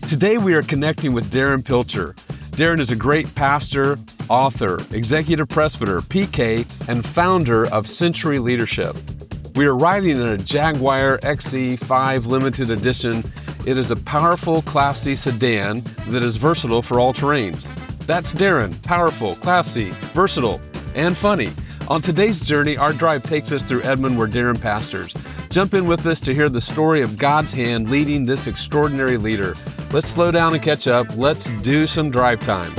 Today we are connecting with Darren Pilcher. Darren is a great pastor, author, executive presbyter, PK, and founder of Century Leadership. We are riding in a Jaguar XE5 Limited Edition. It is a powerful, classy sedan that is versatile for all terrains. That's Darren, powerful, classy, versatile, and funny. On today's journey, our drive takes us through Edmond where Darren pastors. Jump in with us to hear the story of God's hand leading this extraordinary leader. Let's slow down and catch up. Let's do some drive time.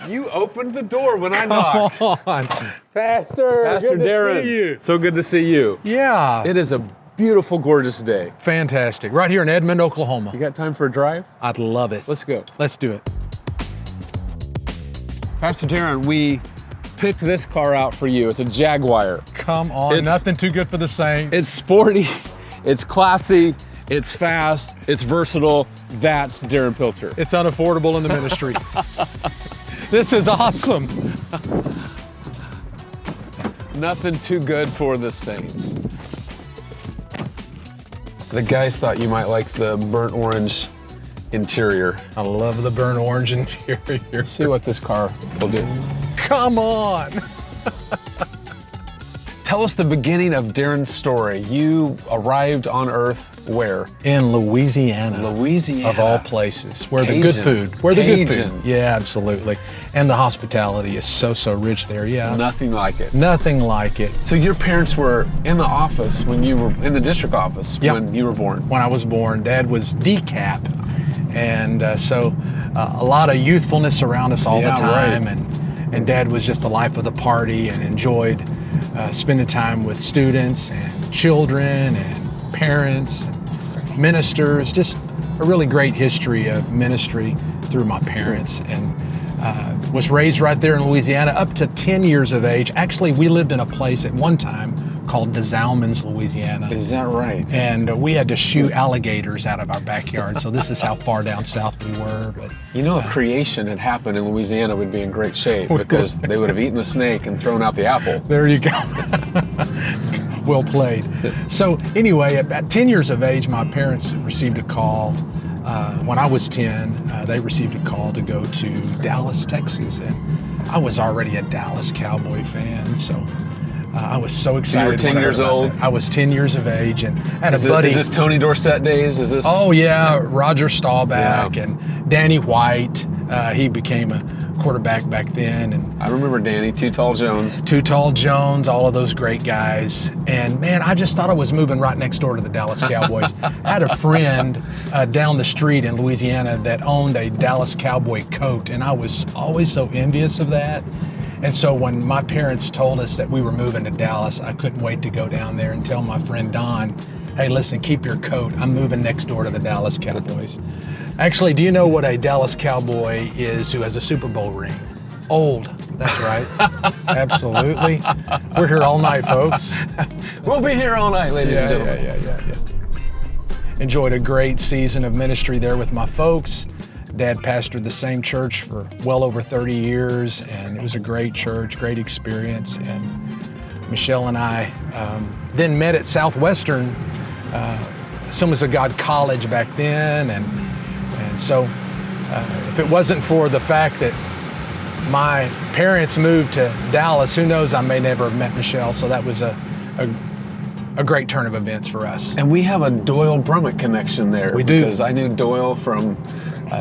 You opened the door when I knocked. Come on, Pastor good Darren. to see you. So good to see you. Yeah. It is a beautiful, gorgeous day. Fantastic. Right here in Edmond, Oklahoma. You got time for a drive? I'd love it. Let's go. Let's do it. Pastor Darren, we picked this car out for you. It's a Jaguar. Come on, nothing too good for the Saints. It's sporty, it's classy, it's fast, it's versatile. That's Darren Pilcher. It's unaffordable in the ministry. This is awesome. Nothing too good for the Saints. The guys thought you might like the burnt orange interior. I love the burnt orange interior. Let's see what this car will do. Come on. Tell us the beginning of Darren's story. You arrived on earth where? In Louisiana. Louisiana. Of all places. Where Cajun. the good food. Where the good Cajun. food. Yeah, absolutely. And the hospitality is so rich there, yeah. Nothing like it. Nothing like it. So your parents were in the office when you were, in the district office when you were born? When I was born. Dad was DCAP. And so a lot of youthfulness around us all the time. Right. And Dad was just the life of the party and enjoyed spending time with students and children and parents and ministers. Just a really great history of ministry through my parents. And was raised right there in Louisiana up to 10 years of age. Actually, we lived in a place at one time called Des Allemands, Louisiana. Is that right? And we had to shoot alligators out of our backyard. So this is how far down south we were. But you know, if creation had happened in Louisiana, we'd be in great shape because they would have eten the snake and thrown out the apple. There you go. Well played. So anyway, at 10 years of age, my parents received a call. When I was 10, they received a call to go to Dallas, Texas. And I was already a Dallas Cowboy fan. So I was so excited. So you were 10 years old? I was 10 years of age and had a buddy. Is this Tony Dorsett days? Is this? Oh yeah, Roger Staubach and Danny White. He became a quarterback back then. And I remember Danny, Too Tall Jones. Too Tall Jones, all of those great guys. And man, I just thought I was moving right next door to the Dallas Cowboys. I had a friend down the street in Louisiana that owned a Dallas Cowboy coat, and I was always so envious of that. And so when my parents told us that we were moving to Dallas, I couldn't wait to go down there and tell my friend Don, hey, listen, keep your coat. I'm moving next door to the Dallas Cowboys. Actually, do you know what a Dallas Cowboy is who has a Super Bowl ring? Old. That's right. Absolutely. We're here all night, folks. We'll be here all night, ladies and gentlemen. Yeah. Enjoyed a great season of ministry there with my folks. Dad pastored the same church for well over 30 years, and it was a great church, great experience. And Michelle and I then met at Southwestern, Assemblies of God College back then, and so if it wasn't for the fact that my parents moved to Dallas, who knows, I may never have met Michelle. So that was a great turn of events for us. And we have a Doyle Brummett connection there. We do. Because I knew Doyle from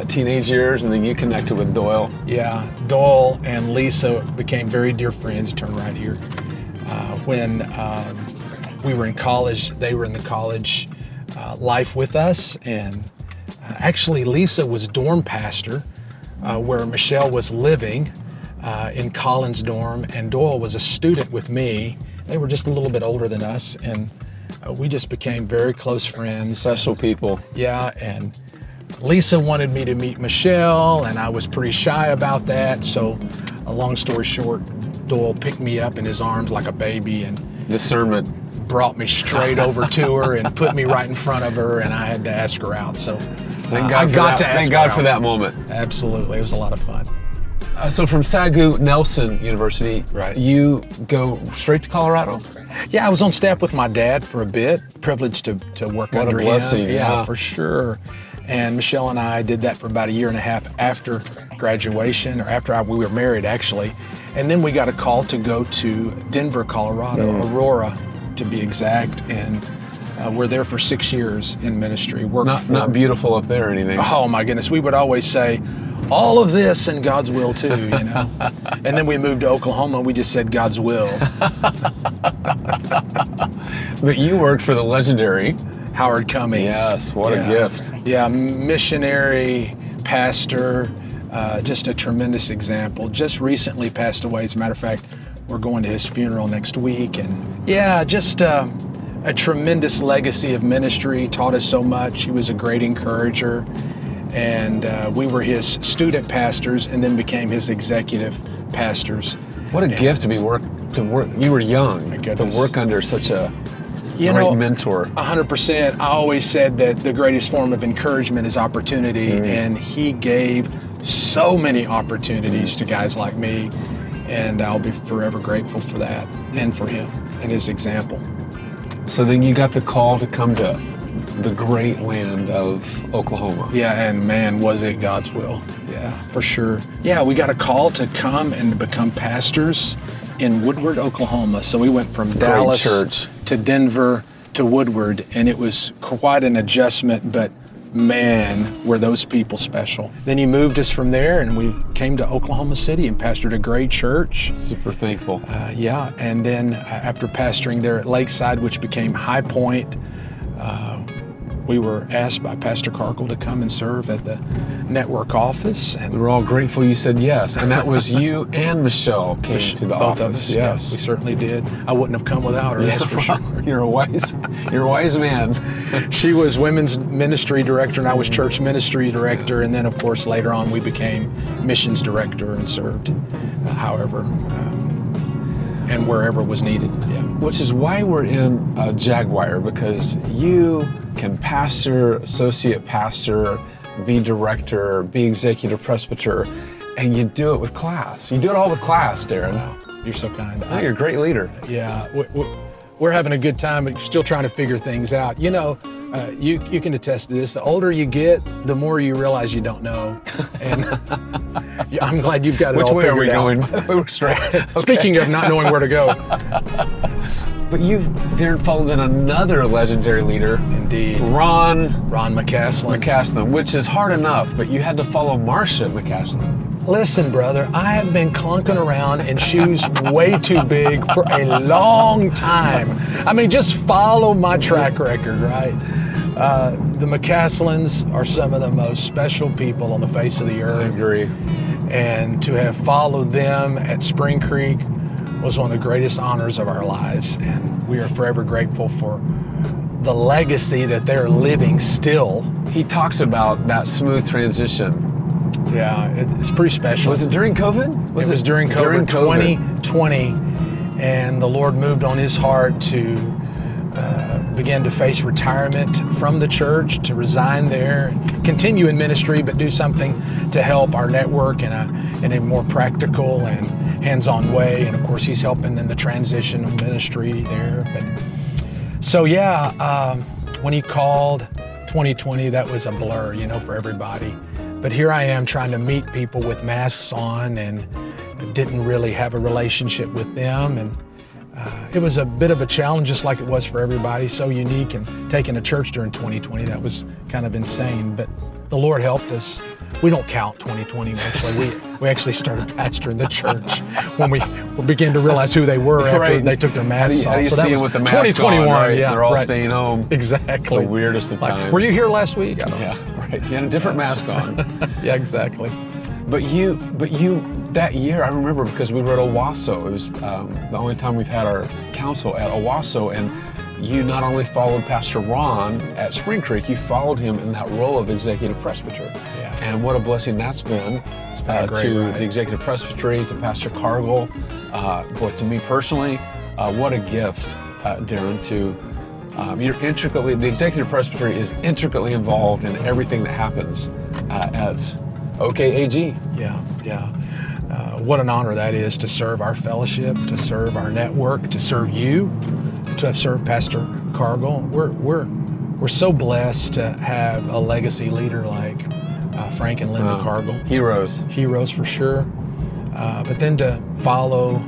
teenage years, and then you connected with Doyle. Yeah, Doyle and Lisa became very dear friends. Turn right here. When we were in college, they were in the college life with us, and actually Lisa was dorm pastor where Michelle was living in Collins dorm, and Doyle was a student with me. They were just a little bit older than us, and we just became very close friends. Special people. Yeah, and Lisa wanted me to meet Michelle, and I was pretty shy about that. So, a long story short, Doyle picked me up in his arms like a baby, and discernment. brought me straight over to her and put me right in front of her, and I had to ask her out. So Thank God for that moment. Absolutely. It was a lot of fun. So from Sagu Nelson University, Right. you go straight to Colorado? Yeah, I was on staff with my dad for a bit. Privileged to work What a under blessing, him. yeah. For sure. And Michelle and I did that for about a year and a half after graduation, or after we were married, actually. And then we got a call to go to Denver, Colorado, Aurora, to be exact. And we're there for 6 years in ministry. Not beautiful up there or anything. Oh my goodness, we would always say, all of this and God's will too, you know. And then we moved to Oklahoma and we just said God's will. But you worked for the legendary Howard Cummings. Yes, what a gift. Yeah, missionary, pastor, just a tremendous example. Just recently passed away. As a matter of fact, we're going to his funeral next week. And yeah, just a tremendous legacy of ministry, taught us so much. He was a great encourager. And we were his student pastors and then became his executive pastors. What a gift to work. You were young to work under such a great mentor. 100%. I always said that the greatest form of encouragement is opportunity, and he gave so many opportunities to guys like me, and I'll be forever grateful for that and for him and his example. So then you got the call to come to the great land of Oklahoma. Yeah, and man, was it God's will. Yeah, for sure. Yeah, we got a call to come and become pastors in Woodward, Oklahoma. So we went from Dallas church to Denver to Woodward, and it was quite an adjustment, but man, were those people special. Then he moved us from there, and we came to Oklahoma City and pastored a great church. Super thankful. Yeah, and then after pastoring there at Lakeside, which became High Point, we were asked by Pastor Cargill to come and serve at the network office. And we were all grateful you said yes. And that was you and Michelle came to the both office. Of us, yes. We certainly did. I wouldn't have come without her, that's for sure. You're a wise man. She was women's ministry director and I was church ministry director. And then of course later on we became missions director and served however and wherever was needed. Yeah. Which is why we're in Jaguar, because you can pastor, associate pastor, be director, be executive presbyter, and you do it with class. You do it all with class, Darren. Wow, you're so kind. You're a great leader. Yeah, we're having a good time, but still trying to figure things out. You know, you can attest to this. The older you get, the more you realize you don't know. And I'm glad you've got it all figured out. Which way are we going? We were straight. Okay. Speaking of not knowing where to go. But you've, Darren, followed in another legendary leader. Indeed. Ron McCaslin, which is hard enough, but you had to follow Marcia McCaslin. Listen, brother, I have been clunking around in shoes way too big for a long time. I mean, just follow my track record, right? The McCaslins are some of the most special people on the face of the earth. I agree. And to have followed them at Spring Creek was one of the greatest honors of our lives. And we are forever grateful for the legacy that they're living still. He talks about that smooth transition. Yeah, it's pretty special. Was it during COVID? It was during COVID. 2020, and the Lord moved on his heart to begin to face retirement from the church, to resign there, and continue in ministry, but do something to help our network in a more practical and hands-on way. And of course, he's helping in the transition of ministry there. But so yeah, when he called 2020, that was a blur, you know, for everybody. But here I am trying to meet people with masks on and didn't really have a relationship with them. And it was a bit of a challenge, just like it was for everybody, so unique. And taking a church during 2020, that was kind of insane. But the Lord helped us. We don't count 2020, actually. We actually started pastoring the church when we began to realize who they were after they took their masks off. How do you so see them with the mask 2021, on, right? Yeah, they're all staying home. Exactly. The weirdest of times. Were you here last week? I don't know. Yeah, right. You had a different mask on. Yeah, exactly. But you, that year, I remember because we were at Owasso. It was the only time we've had our council at Owasso, and you not only followed Pastor Ron at Spring Creek, you followed him in that role of executive presbyter. Yeah. And what a blessing that's been, to the executive presbytery, to Pastor Cargill, to me personally, what a gift Darren, to the executive presbytery is intricately involved in everything that happens at OKAG. Yeah. What an honor that is to serve our fellowship, to serve our network, to serve you, to serve Pastor Cargill. We're so blessed to have a legacy leader like Frank and Linda Cargill. Heroes for sure. But then to follow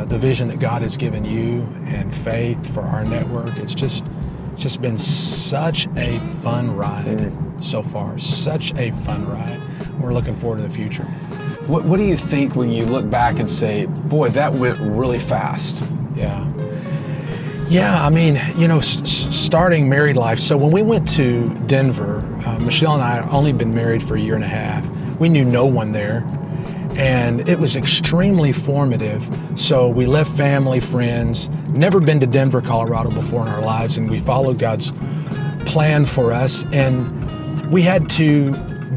the vision that God has given you and faith for our network, it's just been such a fun ride so far. Such a fun ride. We're looking forward to the future. What do you think when you look back and say, boy, that went really fast? Yeah, I mean, starting married life. So when we went to Denver, Michelle and I had only been married for a year and a half. We knew no one there, and it was extremely formative. So we left family, friends, never been to Denver, Colorado before in our lives, and we followed God's plan for us. And we had to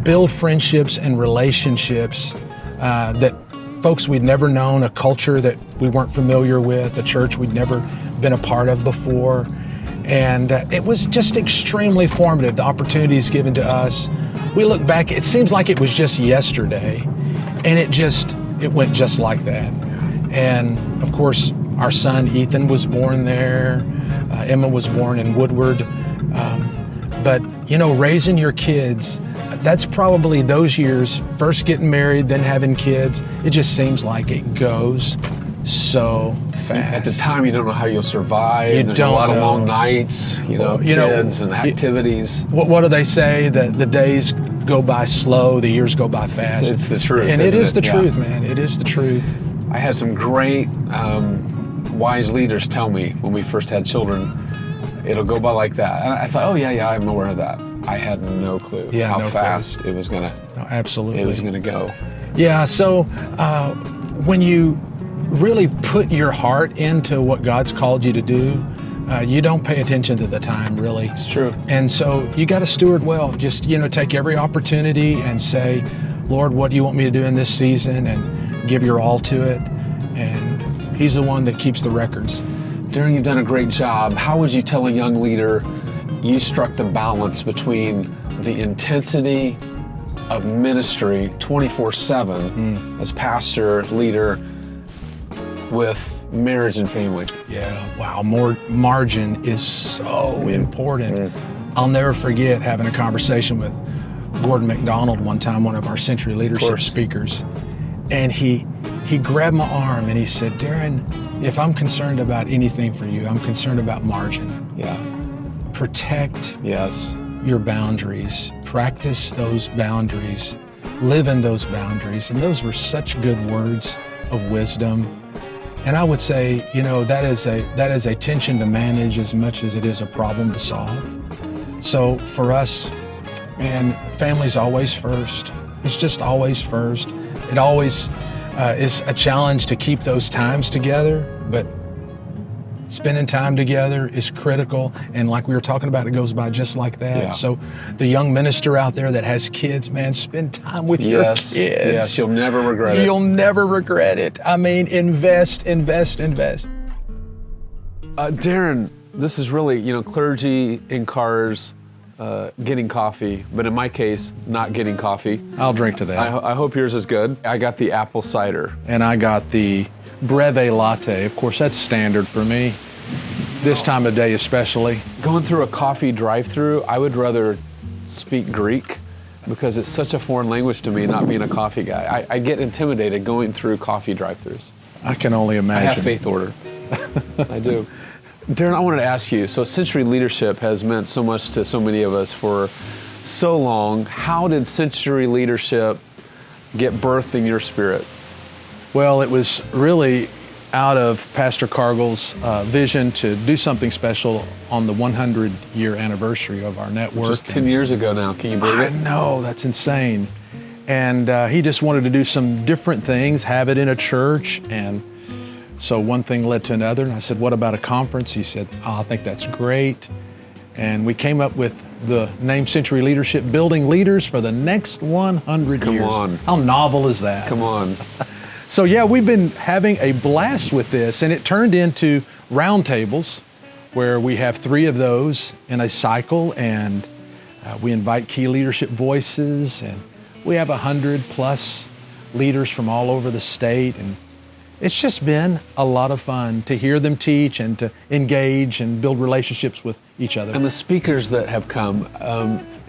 build friendships and relationships that folks we'd never known, a culture that we weren't familiar with, a church we'd never been a part of before. And it was just extremely formative, the opportunities given to us. We look back, it seems like it was just yesterday, and it went just like that. And of course, our son Ethan was born there. Emma was born in Woodward. But raising your kids, that's probably those years, first getting married, then having kids, it just seems like it goes so fast. At the time, you don't know how you'll survive. There's a lot of long nights, kids and activities. What do they say? That the days go by slow, the years go by fast. It's the truth. And it is the truth, man. It is the truth. I had some great wise leaders tell me when we first had children, it'll go by like that. And I thought, I'm aware of that. I had no clue how fast it was gonna. No, absolutely. It was gonna go. Yeah. So when you really put your heart into what God's called you to do, you don't pay attention to the time, really. It's true. And so you got to steward well. Just take every opportunity and say, Lord, what do you want me to do in this season? And give your all to it. And He's the one that keeps the records. Darren, you've done a great job. How would you tell a young leader you struck the balance between the intensity of ministry 24/7 as pastor, leader, with marriage and family? Yeah, wow, more margin is so important. I'll never forget having a conversation with Gordon McDonald one time, one of our Century Leadership speakers, and he grabbed my arm and he said, Darren, if I'm concerned about anything for you, I'm concerned about margin. Yeah. Protect your boundaries, practice those boundaries, live in those boundaries. And those were such good words of wisdom. And I would say, that is a tension to manage as much as it is a problem to solve. So for us, man, family's always first. It's just always first. It always is a challenge to keep those times together, but spending time together is critical. And like we were talking about, it goes by just like that. Yeah. So the young minister out there that has kids, man, spend time with your kids. Yes, you'll never regret it. You'll never regret it. I mean, invest. Darren, this is really, clergy in cars, getting coffee, but in my case, not getting coffee. I'll drink to that. I hope yours is good. I got the apple cider. And I got the Breve latte. Of course, that's standard for me, this time of day especially. Going through a coffee drive-through, I would rather speak Greek because it's such a foreign language to me, not being a coffee guy. I get intimidated going through coffee drive-throughs. I can only imagine. I have faith order. I do. Darren, I wanted to ask you, so Century Leadership has meant so much to so many of us for so long. How did Century Leadership get birthed in your spirit? Well, it was really out of Pastor Cargill's vision to do something special on the 100-year anniversary of our network. Just 10 years ago now, can you believe it? I know, that's insane. And he just wanted to do some different things, have it in a church, and so one thing led to another, and I said, what about a conference? He said, I think that's great. And we came up with the name Century Leadership, building leaders for the next 100 years. Come on. How novel is that? Come on. So yeah, we've been having a blast with this, and it turned into roundtables where we have 3 of those in a cycle, and we invite key leadership voices, and we have 100+ leaders from all over the state, and it's just been a lot of fun to hear them teach and to engage and build relationships with each other. And the speakers that have come,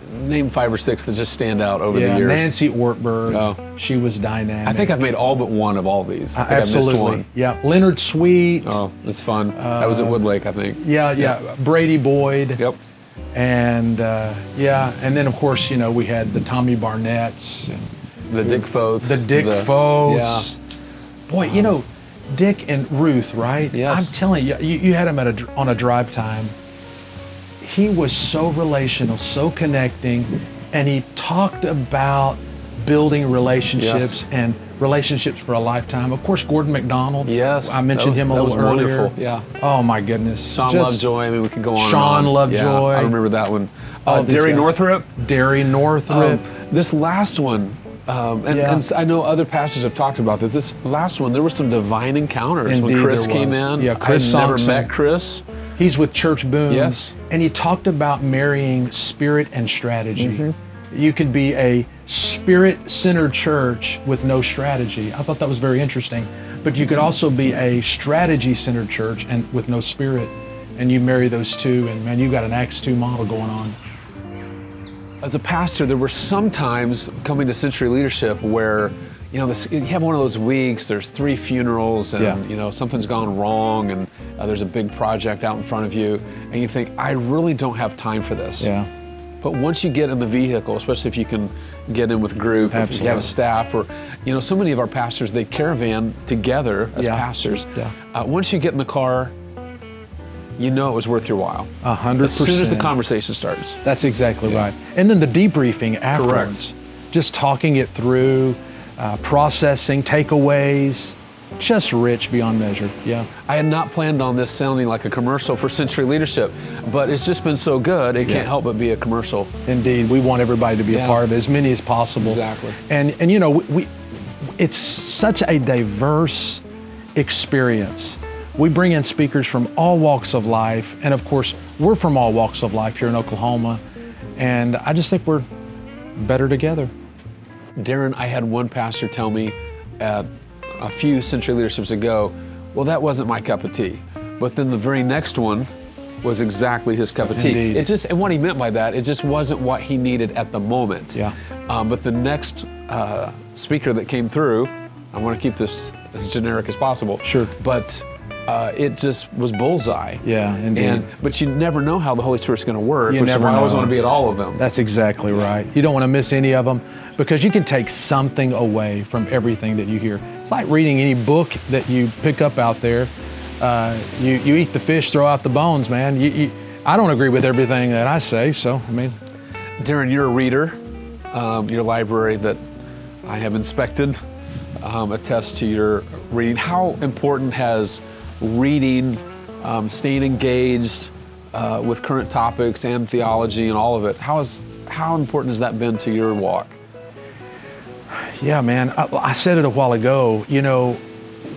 name 5 or 6 that just stand out over the years. Nancy Ortberg, she was dynamic. I think I've made all but one of all these. I think Absolutely. I missed one. Yeah, Leonard Sweet. Oh, it's fun. That was at Woodlake, I think. Yeah. Brady Boyd. Yep. And and then of course, we had the Tommy Barnetts and the Dick Foths. The Dick Foths. Yeah. Boy, Dick and Ruth, right? Yes. I'm telling you, you had him on a DriveTime. He was so relational, so connecting, and he talked about building relationships and relationships for a lifetime. Of course, Gordon McDonald. Yes. I mentioned him a little earlier. Wonderful. Yeah. Oh my goodness. Sean Lovejoy. I mean, we could go on. Sean and on. Lovejoy. Yeah, I remember that one. All these Derry guys. Northrup. Derry Northrup. This last one, and I know other pastors have talked about this. This last one, there were some divine encounters when Indeed Chris there came was. in. Yeah, Chris I had never Sonksen. met Chris. He's with Church Booms. Yes. And he talked about marrying spirit and strategy. You could be a spirit-centered church with no strategy. I thought that was very interesting. But you could also be a strategy-centered church and with no spirit. And you marry those two, and man, you got an Acts 2 model going on. As a pastor, there were some times coming to Century Leadership where, you have one of those weeks, there's 3 funerals and, something's gone wrong and there's a big project out in front of you and you think, I really don't have time for this. Yeah. But once you get in the vehicle, especially if you can get in with group, if you have a staff, or, so many of our pastors, they caravan together as pastors. Yeah. Once you get in the car, it was worth your while. 100%. As soon as the conversation starts. That's exactly right. And then the debriefing afterwards. Correct. Just talking it through, processing, takeaways, just rich beyond measure. Yeah. I had not planned on this sounding like a commercial for Century Leadership, but it's just been so good, it can't help but be a commercial. Indeed, we want everybody to be a part of it, as many as possible. Exactly. And it's such a diverse experience. We bring in speakers from all walks of life, and of course, we're from all walks of life here in Oklahoma, and I just think we're better together. Darren, I had one pastor tell me at a few Century Leaderships ago, well, that wasn't my cup of tea. But then the very next one was exactly his cup of tea. Indeed. And what he meant by that, it just wasn't what he needed at the moment. Yeah. But the next speaker that came through, I want to keep this as generic as possible. Sure. But it just was bullseye. Yeah, indeed. But you never know how the Holy Spirit's going to work, You which is never why I always know. want to be at all of them. That's exactly right. You don't want to miss any of them because you can take something away from everything that you hear. It's like reading any book that you pick up out there. You eat the fish, throw out the bones, man. I don't agree with everything that I say, so, Darren, you're a reader. Your library that I have inspected attests to your reading. How important has reading, staying engaged with current topics and theology and all of it, how important has that been to your walk? Yeah, man, I said it a while ago,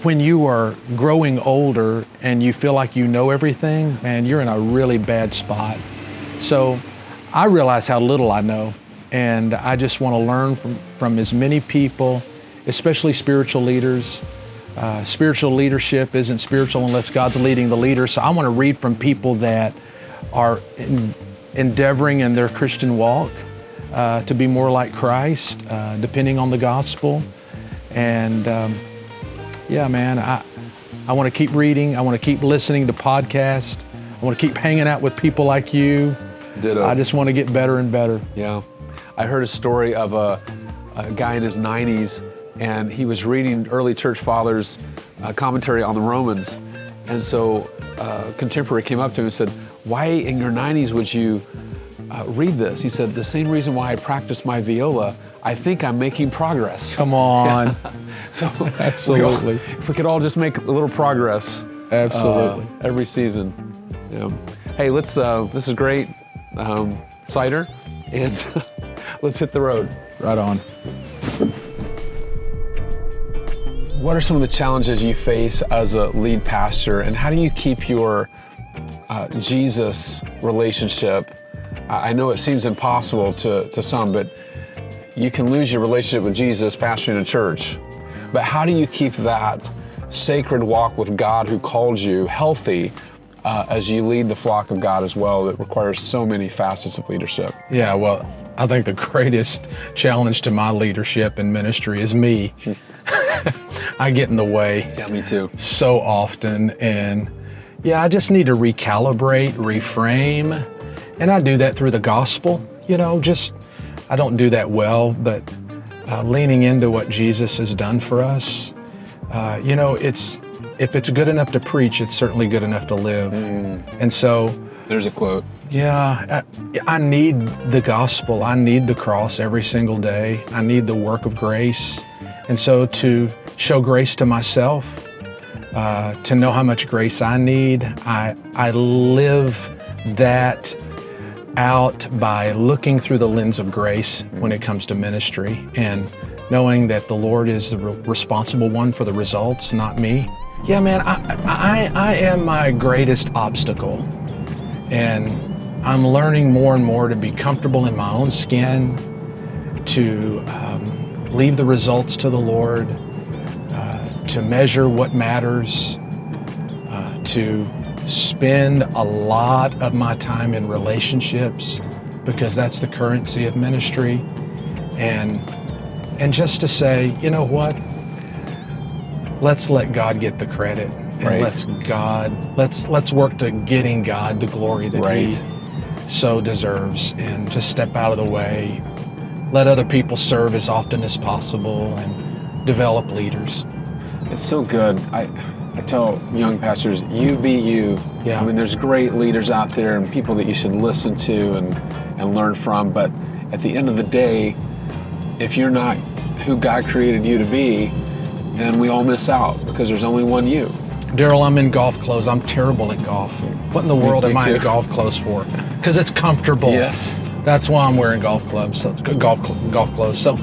when you are growing older and you feel like you know everything, man, you're in a really bad spot. So I realize how little I know, and I just want to learn from as many people, especially spiritual leaders. Spiritual leadership isn't spiritual unless God's leading the leader. So I want to read from people that are endeavoring in their Christian walk to be more like Christ, depending on the gospel. And man, I want to keep reading. I want to keep listening to podcasts. I want to keep hanging out with people like you. Ditto. I just want to get better and better. Yeah. I heard a story of a guy in his 90s, and he was reading early church fathers' commentary on the Romans. And so a contemporary came up to him and said, why in your 90s would you read this? He said, the same reason why I practice my viola. I think I'm making progress. Come on. Yeah. So Absolutely. if we could all just make a little progress. Absolutely. Every season. Yeah. Hey, let's, this is great cider, and let's hit the road. Right on. what are some of the challenges you face as a lead pastor, and how do you keep your Jesus relationship? I know it seems impossible to some, but you can lose your relationship with Jesus pastoring a church. But how do you keep that sacred walk with God who called you healthy as you lead the flock of God as well, that requires so many facets of leadership? Yeah, well, I think the greatest challenge to my leadership and ministry is me. I get in the way. Yeah, me too. So often, and yeah, I just need to recalibrate, reframe, and I do that through the gospel. I don't do that well, but leaning into what Jesus has done for us. If it's good enough to preach, it's certainly good enough to live. And so, there's a quote. Yeah, I need the gospel. I need the cross every single day. I need the work of grace. And so to show grace to myself, to know how much grace I need, I live that out by looking through the lens of grace when it comes to ministry, and knowing that the Lord is the responsible one for the results, not me. Yeah, man, I am my greatest obstacle, and I'm learning more and more to be comfortable in my own skin, to leave the results to the Lord, to measure what matters, to spend a lot of my time in relationships, because that's the currency of ministry, and just to say, you know what? Let's let God get the credit, and let's work to getting God the glory that He so deserves, and just step out of the way. Let other people serve as often as possible, and develop leaders. It's so good. I tell young pastors, you be you. Yeah. I mean, there's great leaders out there and people that you should listen to and learn from, but at the end of the day, if you're not who God created you to be, then we all miss out, because there's only one you. Daryl, I'm in golf clothes. I'm terrible at golf. What in the world am I in golf clothes for? Because it's comfortable. Yes. That's why I'm wearing golf clothes. Golf clothes. So,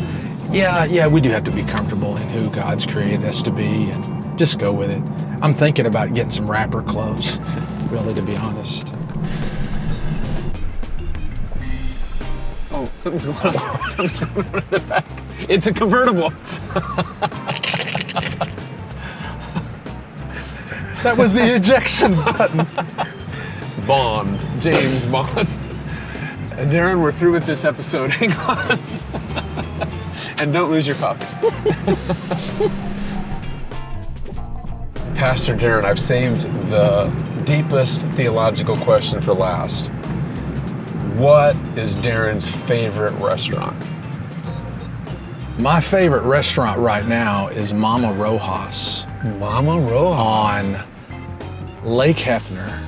yeah, we do have to be comfortable in who God's created us to be, and just go with it. I'm thinking about getting some rapper clothes, really, to be honest. Oh, something's going on. Something's going on in the back. It's a convertible. That was the ejection button. Bond, James Bond. Darren, we're through with this episode. Hang on. And don't lose your coffee. Pastor Darren, I've saved the deepest theological question for last. What is Darren's favorite restaurant? My favorite restaurant right now is Mama Rojas. Mama Rojas. On Lake Hefner.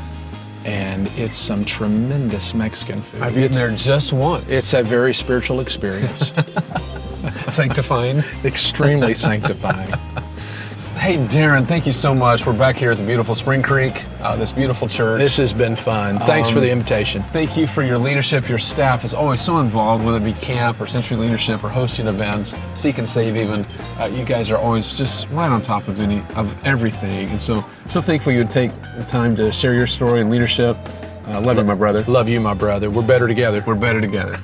And it's some tremendous Mexican food. I've eaten there just once. It's a very spiritual experience. Sanctifying. Extremely sanctifying. Hey, Darren, thank you so much. We're back here at the beautiful Spring Creek, this beautiful church. This has been fun. Thanks for the invitation. Thank you for your leadership. Your staff is always so involved, whether it be camp or Century Leadership or hosting events, Seek and Save even. You guys are always just right on top of everything. And so thankful you would take the time to share your story and leadership. Love you, my brother. Love you, my brother. We're better together. We're better together.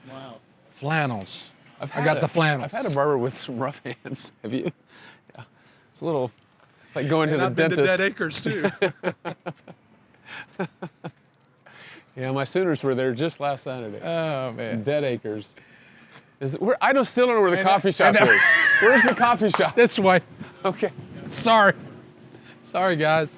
Wow. Flannels. I got the flannels. I've had a barber with some rough hands. Have you? Yeah. It's a little like going to the dentist. Been to Dead Acres too. Yeah, my Sooners were there just last Saturday. Oh man. Dead Acres. I still don't know where the coffee shop is. Where's the coffee shop? This way. Okay. Sorry, guys.